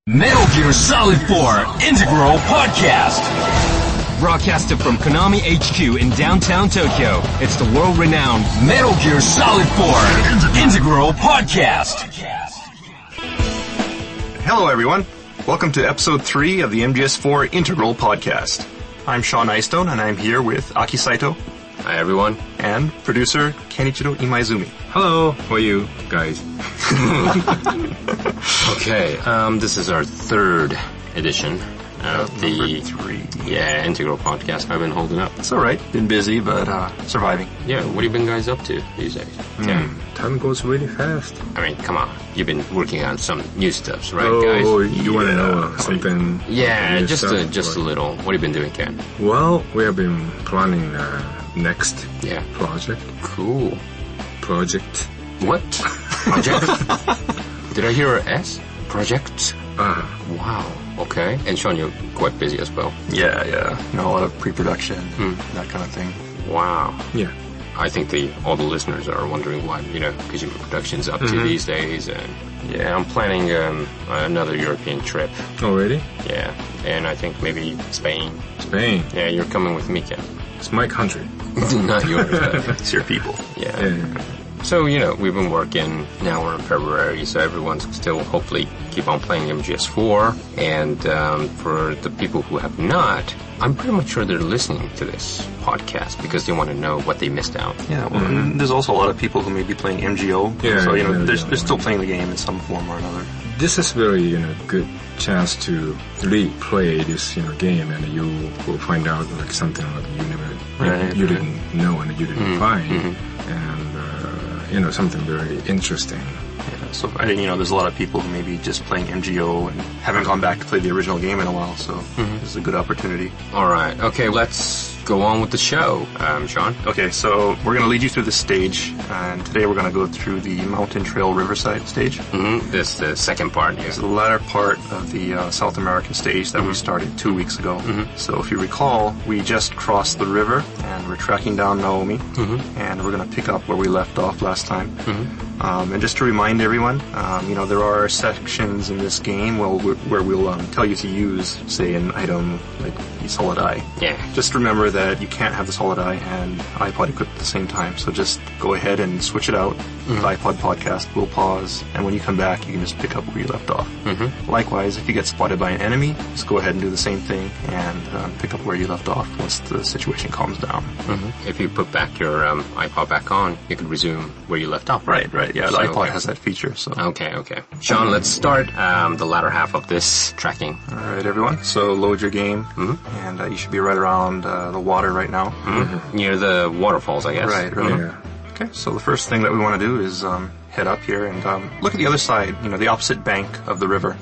Metal Gear Solid 4 Integral Podcast. Broadcasted from Konami HQ in downtown Tokyo, it's the world-renowned Metal Gear Solid 4 Integral Podcast. Hello everyone, welcome to episode 3 of the MGS4 Integral Podcast. I'm Sean Eyestone and I'm here with Aki Saito. Hi everyone. And producer Kenichiro Imaizumi. Hello, how are you guys? Okay, this is our third edition of the Integral Podcast. How have you been holding up? It's alright, been busy but surviving. Yeah, what have you been guys up to these days? Yeah. Time goes really fast. I mean, come on, you've been working on some new stuff, right guys? Oh, you want to know something? Yeah, new just stuff, a little. What have you been doing, Ken? Well, we have been planning next project. Cool. Project. What? Project? Did I hear an S? Project? Wow. Okay. And Sean, you're quite busy as well. Yeah. A lot of pre-production, that kind of thing. Wow. Yeah. I think all the listeners are wondering what, Kojima Productions up to these days. And yeah, I'm planning another European trip. Oh, really? Yeah. And I think maybe Spain. Spain? Yeah, you're coming with me, Ken. It's my country. Not yours, but it's your people. Yeah. So, we've been working, now we're in February, so everyone's still hopefully keep on playing MGS4. And for the people who have not, I'm pretty much sure they're listening to this podcast because they want to know what they missed out. Yeah, well, and there's also a lot of people who may be playing MGO. Yeah, so, they're still playing the game in some form or another. This is very, good chance to replay this, game, and you will find out like something that you didn't know and you didn't find, and something very interesting. Yeah, so there's a lot of people who may be just playing MGO and haven't gone back to play the original game in a while, so this is a good opportunity. All right, okay, let's go on with the show, Sean. Okay, so we're going to lead you through this stage, and today we're going to go through the Mountain Trail Riverside stage. This is the second part. It's the latter part of the South American stage that we started 2 weeks ago. So if you recall, we just crossed the river, and we're tracking down Naomi, and we're going to pick up where we left off last time. And just to remind everyone, there are sections in this game where we'll tell you to use, say, an item like the solid eye. Yeah. Just remember that you can't have the solid eye and iPod equipped at the same time, so just go ahead and switch it out. The iPod podcast will pause, and when you come back, you can just pick up where you left off. Likewise, if you get spotted by an enemy, just go ahead and do the same thing and pick up where you left off once the situation calms down. If you put back your iPod back on, you can resume where you left off. Right. Yeah, the iPod has that feature. So Okay. Sean, let's start the latter half of this tracking. All right, everyone. So load your game, and you should be right around the water right now. Near the waterfalls, I guess. Right. Yeah. Okay, so the first thing that we want to do is head up here and look at the other side, the opposite bank of the river,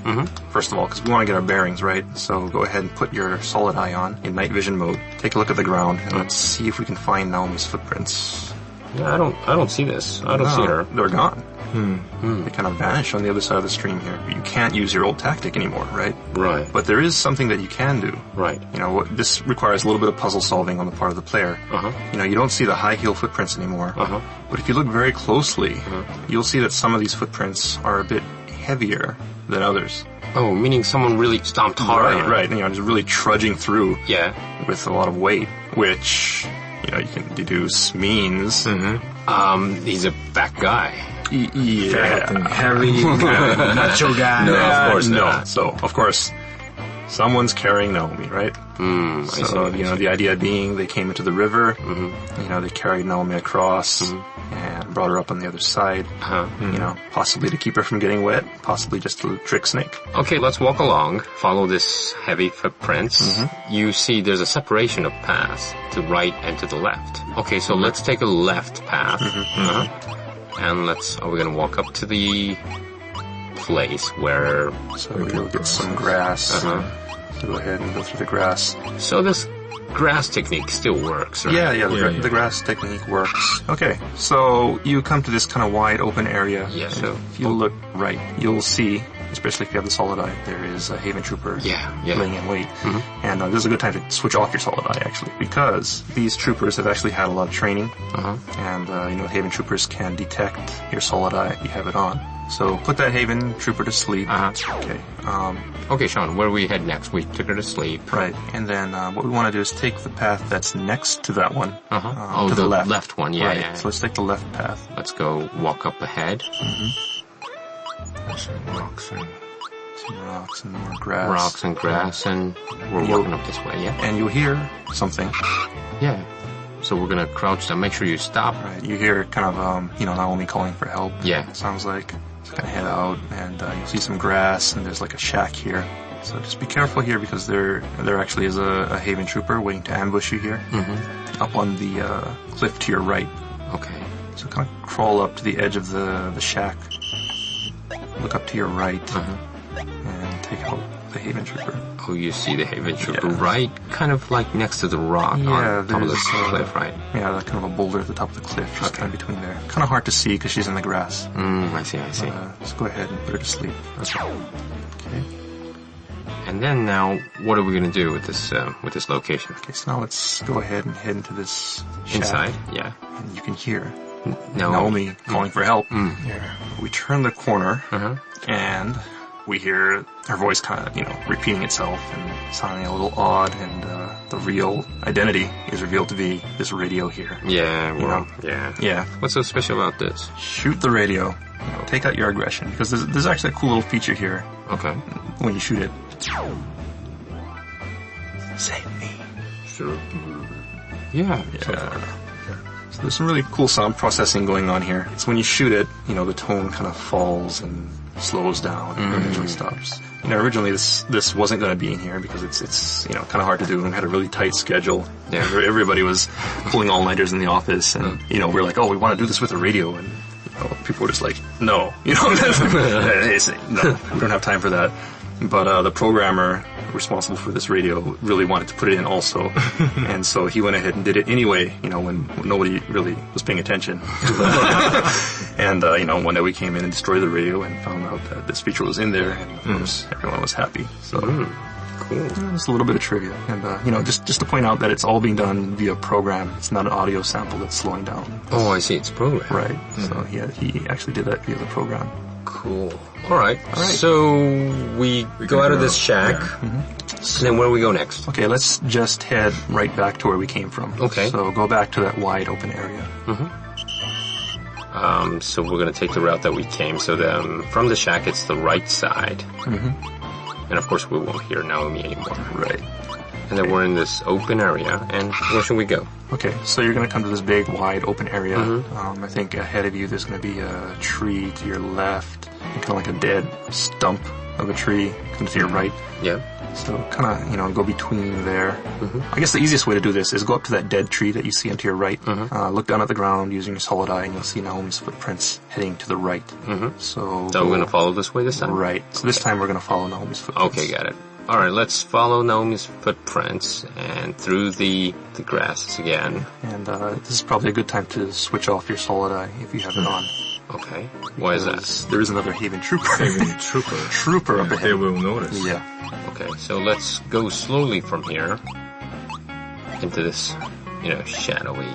first of all, because we want to get our bearings right. So go ahead and put your solid eye on in night vision mode. Take a look at the ground, and let's see if we can find Naomi's footprints. Yeah, I don't see this. I don't see her. They're gone. They kind of vanish on the other side of the stream here. You can't use your old tactic anymore, right? Right. But there is something that you can do. Right. This requires a little bit of puzzle solving on the part of the player. You don't see the high heel footprints anymore. But if you look very closely, you'll see that some of these footprints are a bit heavier than others. Oh, meaning someone really stomped hard. Right. Just really trudging through. Yeah. With a lot of weight, which, you can deduce means... he's a fat guy. Yeah. Fat and heavy, macho guy. No, of course not. No. So, of course, someone's carrying Naomi, right? I see. The idea being they came into the river, they carried Naomi across and brought her up on the other side, possibly to keep her from getting wet, possibly just to trick Snake. Okay, let's walk along, follow this heavy footprints. You see there's a separation of paths to right and to the left. Okay, so let's take a left path. And we're going to walk up to the place where... So we'll get some grass. So go ahead and go through the grass. So this grass technique still works, right? Yeah, the grass technique works. Okay, so you come to this kind of wide open area. Yeah. So if you look right, you'll see especially if you have the solid eye, there is a Haven Trooper Yeah. laying in wait. And this is a good time to switch off your solid eye, actually, because these troopers have actually had a lot of training, and Haven Troopers can detect your solid eye if you have it on. So put that Haven Trooper to sleep. Okay. Okay, Sean, where do we head next? We took her to sleep. Right. And then what we want to do is take the path that's next to that one. To the left one, yeah, Right. yeah. So let's take the left path. Let's go walk up ahead. There's some rocks and Some rocks and more grass. Rocks and grass, and we're walking up this way, yeah? And you'll hear something. Yeah. So we're gonna crouch down. Make sure you stop. Right. You hear kind of, Naomi calling for help. Yeah. It sounds like. So kind of head out, and you'll see some grass, and there's like a shack here. So just be careful here, because there actually is a Haven Trooper waiting to ambush you here. Up on the cliff to your right. Okay. So kind of crawl up to the edge of the shack. Look up to your right, and take out the Haven Trooper. Oh, you see the Haven Trooper, Yeah. right? Kind of like next to the rock on top of the cliff, right? Yeah, like kind of a boulder at the top of the cliff, just kind of between there. Kind of hard to see because she's in the grass. I see. Just go ahead and put her to sleep. Okay. And then now, what are we gonna do with this location? Okay, so now let's go ahead and head into this shack. Inside, yeah. And you can hear Naomi calling for help. Yeah. We turn the corner, and we hear her voice kind of, repeating itself and sounding a little odd, and the real identity is revealed to be this radio here. Yeah, well, Yeah. What's so special about this? Shoot the radio. Take out your aggression, because there's actually a cool little feature here Okay. when you shoot it. Save me. Sure. Yeah. So there's some really cool sound processing going on here. It's when you shoot it, the tone kind of falls and slows down and eventually stops. Originally this wasn't going to be in here because it's kind of hard to do, and we had a really tight schedule. Yeah. Everybody was pulling all-nighters in the office, and we're like, oh, we want to do this with the radio, and people were just like, no, they say, no, we don't have time for that. But the programmer responsible for this radio really wanted to put it in also, and so he went ahead and did it anyway, when nobody really was paying attention. And one day we came in and destroyed the radio and found out that this feature was in there, and of course everyone was happy. So cool. Just a little bit of trivia, and just to point out that it's all being done via program. It's not an audio sample that's slowing down. Oh, I see. It's programmed. Right. So he actually did that via the program. Cool. All right. So we go out of this shack, and then where do we go next? Okay, let's just head right back to where we came from. Okay. So go back to that wide open area. So we're going to take the route that we came. So from the shack, it's the right side. And of course, we won't hear Naomi anymore. Right. And then we're in this open area. And where should we go? Okay, so you're going to come to this big, wide open area. I think ahead of you there's going to be a tree to your left, and kind of like a dead stump of a tree kind of to your right. Yeah. So kind of, go between there. I guess the easiest way to do this is go up to that dead tree that you see to your right. Look down at the ground using your solid eye, and you'll see Naomi's footprints heading to the right. So we're going to follow this way this time? Right. So this time we're going to follow Naomi's footprints. Okay, got it. All right, let's follow Naomi's footprints and through the grasses again. And this is probably a good time to switch off your solid eye if you have it on. Okay. Why is that? There is another Haven Trooper. Trooper up ahead. They will notice. Yeah. Okay, so let's go slowly from here into this, shadowy,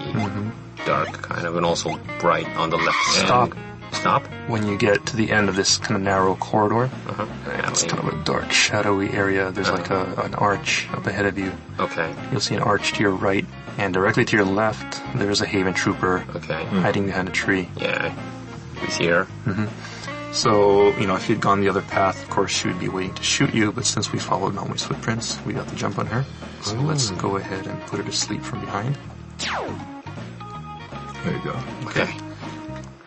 dark kind of, and also bright on the left Stop. end. Stop? When you get to the end of this kind of narrow corridor, it's Alley. kind of a dark, shadowy area. There's like an arch up ahead of you. Okay. You'll see an arch to your right, and directly to your left, there's a Haven Trooper Okay. hiding behind a tree. Yeah. He's here. So, if you'd gone the other path, of course, she would be waiting to shoot you, but since we followed Naomi's footprints, we got the jump on her. So let's go ahead and put her to sleep from behind. There you go. Okay.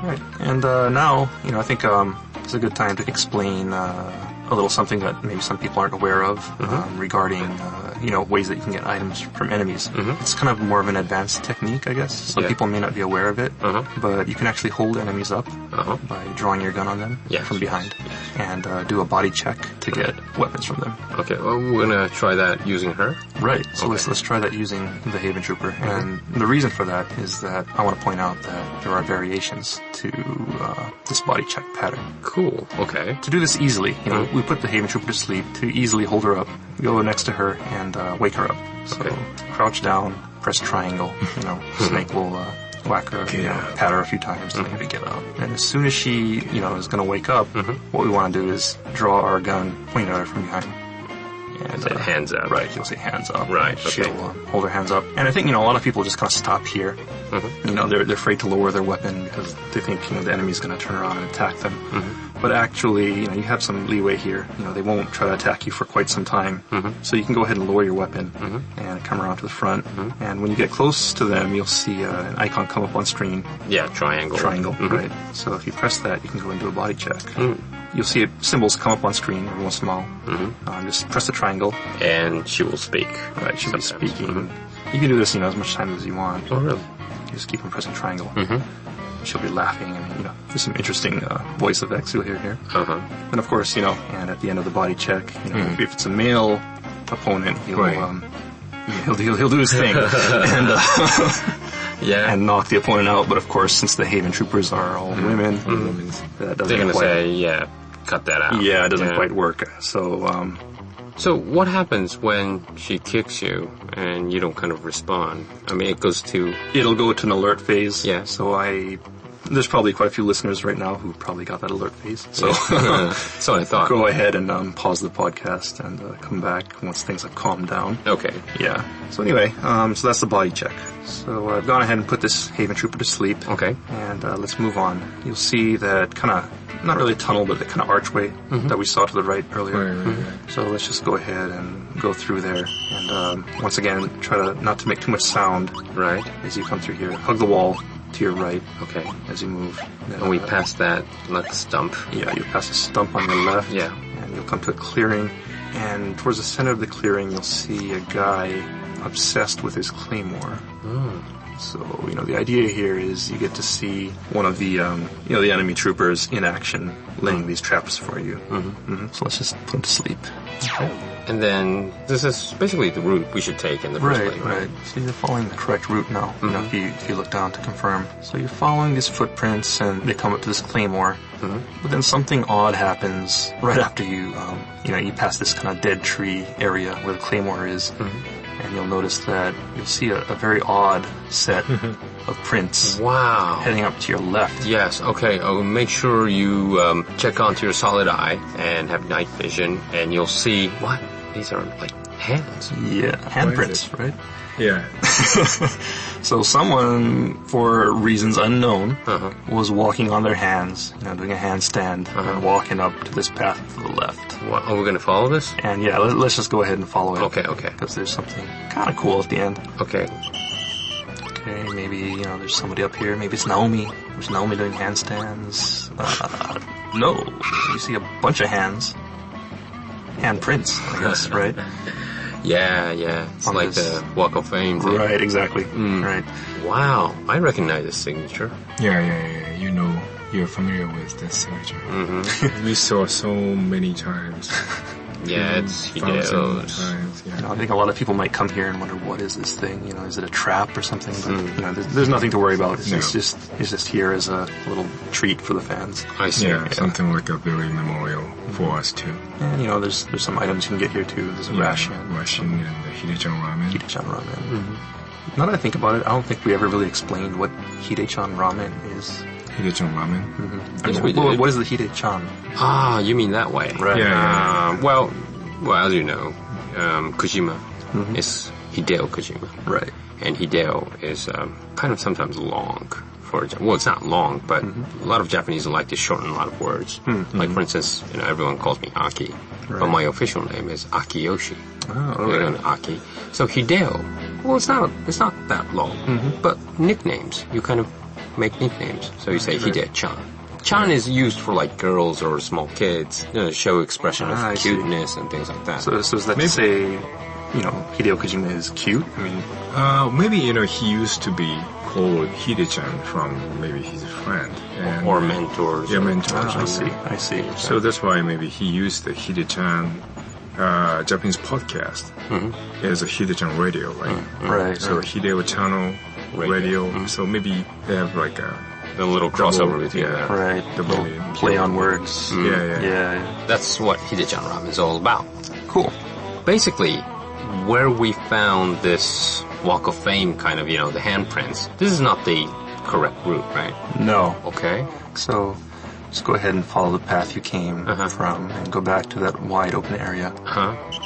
Right. And now, I think it's a good time to explain a little something that maybe some people aren't aware of regarding, ways that you can get items from enemies. It's kind of more of an advanced technique, I guess. Some people may not be aware of it, but you can actually hold enemies up by drawing your gun on them from behind and do a body check to get weapons from them. Okay, well, we're going to try that using her. Right. So let's try that using the Haven Trooper. And the reason for that is that I want to point out that there are variations to this body check pattern. Cool. Okay. To do this easily, we put the Haven Trooper to sleep. To easily hold her up, go next to her and wake her up. So crouch down, press triangle. Snake will whack her, pat her a few times to maybe get up. And as soon as she, is going to wake up, what we want to do is draw our gun, point at her from behind. And say hands up. Right, you'll say hands up. Right, okay. She'll hold her hands up. And I think, a lot of people just kind of stop here. They're afraid to lower their weapon because they think, the enemy's going to turn around and attack them. But actually, you have some leeway here. They won't try to attack you for quite some time. So you can go ahead and lower your weapon and come around to the front. And when you get close to them, you'll see an icon come up on screen. Yeah, triangle. Triangle, right. So if you press that, you can go into a body check. You'll see symbols come up on screen every once in a while. Just press the triangle. And she will speak. Right, she'll be speaking. You can do this, as much time as you want. Oh, really? You just keep on pressing triangle. She'll be laughing, and, there's some interesting voice effects you'll hear here. And of course, and at the end of the body check, if it's a male opponent, he'll do his thing. And, and knock the opponent out. But of course, since the Haven Troopers are all women, that doesn't They're going to quite... say, cut that out. Yeah, it doesn't quite work. So, So what happens when she kicks you and you don't kind of respond? I mean, it'll go to an alert phase. Yeah. So there's probably quite a few listeners right now who probably got that alert phase. So, so I thought. Go ahead and pause the podcast and come back once things have calmed down. Okay. Yeah. So anyway, so that's the body check. So I've gone ahead and put this Haven Trooper to sleep. Okay. And let's move on. You'll see that kind of, not really a tunnel, but the kind of archway that we saw to the right earlier. Right. So let's just go ahead and go through there. And once again, try not to make too much sound. Right. As you come through here. Hug the wall to your right. Okay. As you move. And we pass that, like the stump. Yeah, you pass a stump on your left. Yeah. And you'll come to a clearing. And towards the center of the clearing, you'll see a guy obsessed with his claymore. So, the idea here is you get to see one of the, the enemy troopers in action laying these traps for you. So let's just put him to sleep. And then this is basically the route we should take in the first place. Right. So you're following the correct route now. If you look down to confirm. So you're following these footprints and they come up to this claymore. But then something odd happens right after you pass this kind of dead tree area where the claymore is. And you'll notice that you'll see a very odd set of prints. Wow. Heading up to your left. Yes, okay. Make sure you check onto your solid eye and have night vision, and you'll see, what? These are like hands. Yeah, handprints, right? Yeah. So someone, for reasons unknown, was walking on their hands, doing a handstand, and walking up to this path to the left. What, are we going to follow this? And yeah, let's just go ahead and follow it. Okay. Because there's something kind of cool at the end. Okay. Okay, maybe, there's somebody up here. Maybe it's Naomi. There's Naomi doing handstands. No. You see a bunch of hands. Handprints, I guess, right? Yeah. It's On like this. the Walk of Fame thing. Right, exactly. Right. Wow, I recognize this signature. Yeah. You're familiar with that signature. We saw so many times. Yeah, it's Hideo's. Hideo's. I think a lot of people might come here and wonder, what is this thing? Is it a trap or something? But there's nothing to worry about. It's just here as a little treat for the fans. I see. Yeah, something like a very memorial for us too. And there's some items you can get here too. There's a ration and the Hideo ramen. Hideo ramen. Now that I think about it, I don't think we ever really explained what Hideo ramen is. Hideo ramen. Yes, we did. What is the Hideo? Ah, you mean that way? Right. Yeah. Well, as you know, Kojima is Hideo Kojima. Right. And Hideo is kind of sometimes long. Well, it's not long, but a lot of Japanese like to shorten a lot of words. Like, for instance, everyone calls me Aki, but my official name is Akiyoshi. Oh, right. Aki. So Hideo, well, it's not that long, but nicknames, you kind of make nicknames. So you say Hideo-chan. Chan is used for like girls or small kids, show expression of cuteness and things like that. So does that say, Hideo Kojima is cute? I mean, maybe he used to be called Hide-chan from maybe his friend or mentors. Yeah, mentors. I see. So that's why maybe he used the Hide-chan Japanese podcast is a Hideo radio, right? Right. So Hideo channel radio. So maybe they have like a little crossover between that. Right. The little play on words. Yeah. That's what Hideo Ramen is all about. Cool. Basically, where we found this Walk of Fame kind of, the handprints, this is not the correct route, right? No. Okay. So just go ahead and follow the path you came from and go back to that wide open area.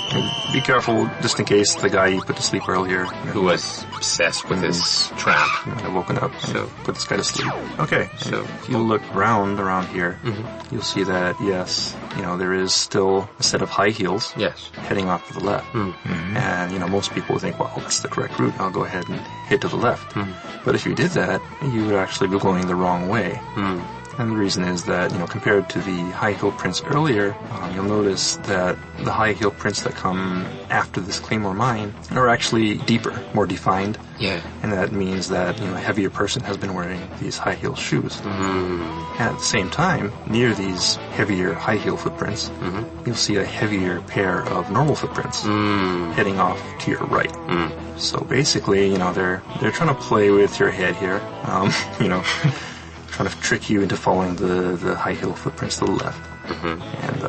And be careful, just in case the guy you put to sleep earlier, Who was obsessed with this trap. might have woken up So- and put this guy to sleep. Okay, so if you look around here, you'll see that, yes, there is still a set of high heels Yes. heading off to the left. And, most people would think, well, that's the correct route. I'll go ahead and head to the left. But if you did that, you would actually be going the wrong way. And the reason is that, compared to the high heel prints earlier, you'll notice that the high heel prints that come after this Claymore mine are actually deeper, more defined. Yeah. And that means that, a heavier person has been wearing these high heel shoes. And at the same time, near these heavier high heel footprints, you'll see a heavier pair of normal footprints heading off to your right. So basically, they're trying to play with your head here, trying to trick you into following the high heel footprints to the left. And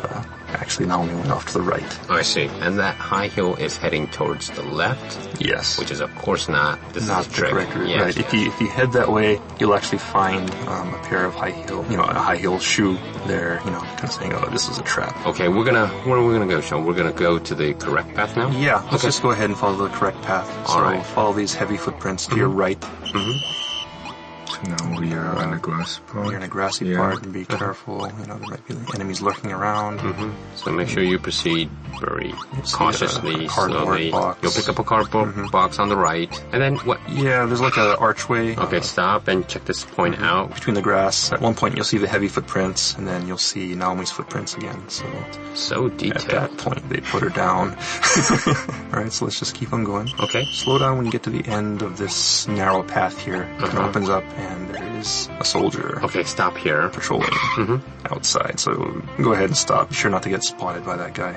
actually Naomi went off to the right. I see. And that high heel is heading towards the left, Yes. which is of course not. This Not is a the trick. correct route, Yes, right? yes. If you head that way, you'll actually find a pair of high heel, a high heel shoe there, kind of saying, oh, this is a trap. Okay, where are we gonna go, Sean? We're gonna go to the correct path now? Yeah, let's just go ahead and follow the correct path. All right. Follow these heavy footprints to your right. So now we are on the grass part. You're in a grassy part, and be careful. There might be enemies lurking around. So make sure you proceed very cautiously, a cardboard slowly. box. You'll pick up a cardboard box on the right, and then what? Yeah, there's like an archway. Okay, stop and check this point out. Between the grass. At one point, you'll see the heavy footprints, and then you'll see Naomi's footprints again. So So at detailed. that point, they put her down. All right, so let's just keep on going. Okay. Slow down when you get to the end of this narrow path here. It opens up, and there is a soldier Okay, stop here. patrolling outside. So go ahead and stop. Be sure not to get spotted by that guy.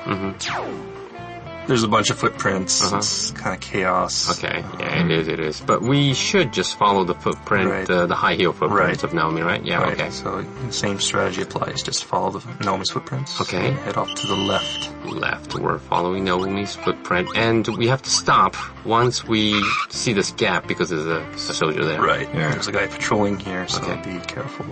There's a bunch of footprints. It's kind of chaos. Okay, yeah, it is. But we should just follow the footprint, Right. The high heel footprints Right. of Naomi, right? Yeah, Right, okay. so the same strategy applies. Just follow Naomi's footprints. Okay. And head off to the left. Left, we're following Naomi's footprint, and we have to stop once we see this gap because there's a soldier there. Right. Yeah. There's a guy patrolling here, so Okay. be careful.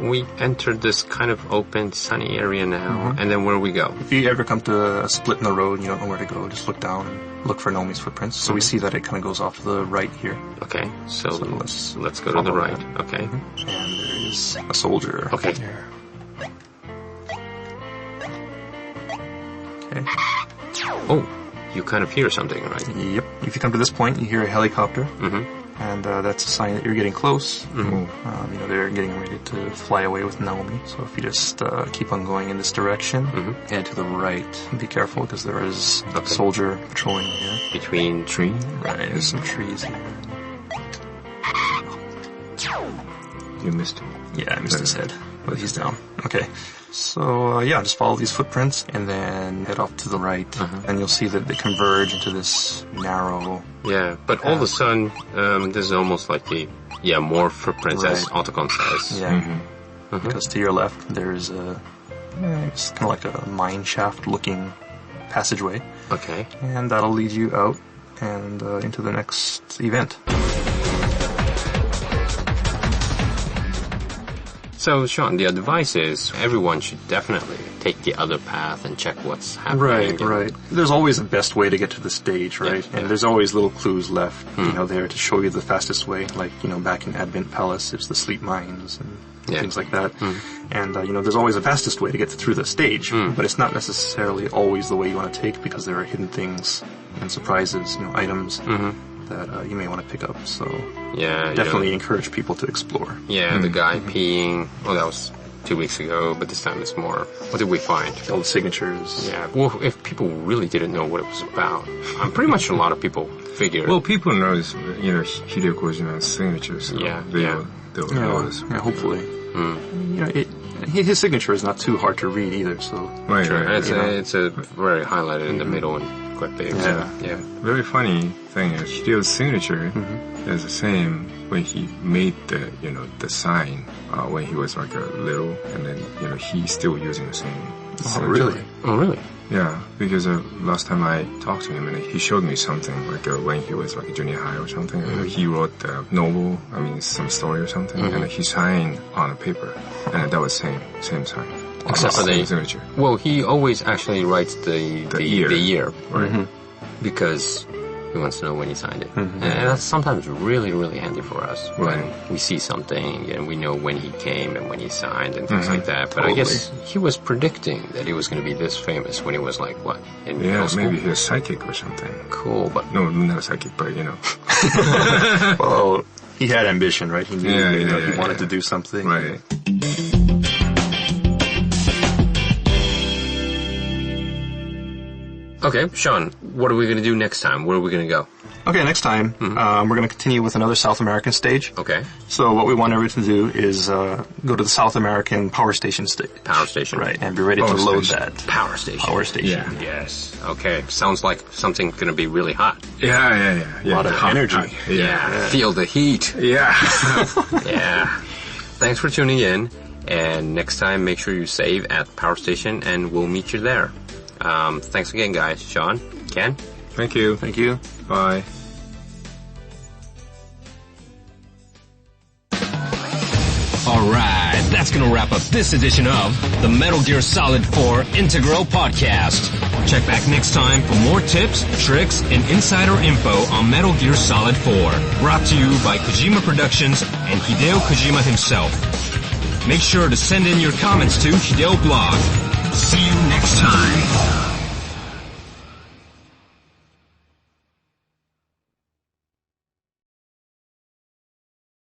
We entered this kind of open, sunny area now, and then where do we go? If you ever come to a split in the road and you don't know where to go, just look down and look for Naomi's footprints. So we see that it kind of goes off to the right here. Okay, so let's go to the follow right. that. Okay. And there is a soldier. Okay. There. Okay. Oh, you kind of hear something, right? Yep. If you come to this point, you hear a helicopter. And that's a sign that you're getting close. They're getting ready to fly away with Naomi. So if you just keep on going in this direction, head to the right. Be careful because there is a soldier patrolling here. Between trees. Right, there's some trees here. You missed him. Yeah, I missed his head, but he's down. Okay. So, just follow these footprints and then head off to the right. And you'll see that they converge into this narrow... Yeah, but all of a sudden, this is almost like more footprints as Right. Otacon says. Yeah. Because to your left, there's it's kind of like a mine shaft looking passageway. Okay. And that'll lead you out and into the next event. So, Sean, the advice is everyone should definitely take the other path and check what's happening. Right. There's always a best way to get to the stage, right? Yeah. And there's always little clues left, there to show you the fastest way. Like, back in Advent Palace, it's the sleep mines and things like that. And, there's always a fastest way to get through the stage, but it's not necessarily always the way you want to take because there are hidden things and surprises, items that you may want to pick up. So definitely encourage people to explore. Yeah, the guy peeing. Oh, that was 2 weeks ago, but this time it's more. What did we find? All the signatures. Yeah. Well, if people really didn't know what it was about, I'm pretty much a lot of people figured. Well, people know this, Hideo's, signature, so Yeah, they'll know this. Yeah, hopefully. His signature is not too hard to read either, so... Right. It's a very highlighted in the middle and quite big. Yeah. Very funny thing is Hideo's signature is the same when he made the sign when he was like a little, and then he's still using the same. Really? Oh, really? Yeah, because last time I talked to him, and he showed me something like when he was like junior high or something. He wrote a novel, some story or something, and he signed on a paper, and that was same sign. Except for the signature. Well, he always actually writes the year, right? Because he wants to know when he signed it, and that's sometimes really, really handy for us when we see something and we know when he came and when he signed and things like that. But I guess he was predicting that he was going to be this famous when he was like what in middle school? Maybe he was psychic or something. Cool, but no, not a psychic, but Well, he had ambition, right? He knew he wanted to do something. Right. Okay, Sean, what are we going to do next time? Where are we going to go? Okay, next time, we're going to continue with another South American stage. Okay. So what we want everyone to do is go to the South American power station Power station. Right, and be ready to load that. Power station. Power station. Yeah. Yes. Okay, sounds like something going to be really hot. Yeah. A lot of energy. Yeah. Feel the heat. Yeah. Yeah. Thanks for tuning in, and next time make sure you save at Power Station, and we'll meet you there. Thanks again, guys. Sean, Ken? Thank you. Thank you. Bye. Alright, that's gonna wrap up this edition of the Metal Gear Solid 4 Integral Podcast. Check back next time for more tips, tricks, and insider info on Metal Gear Solid 4. Brought to you by Kojima Productions and Hideo Kojima himself. Make sure to send in your comments to Hideo Blog. See you next time.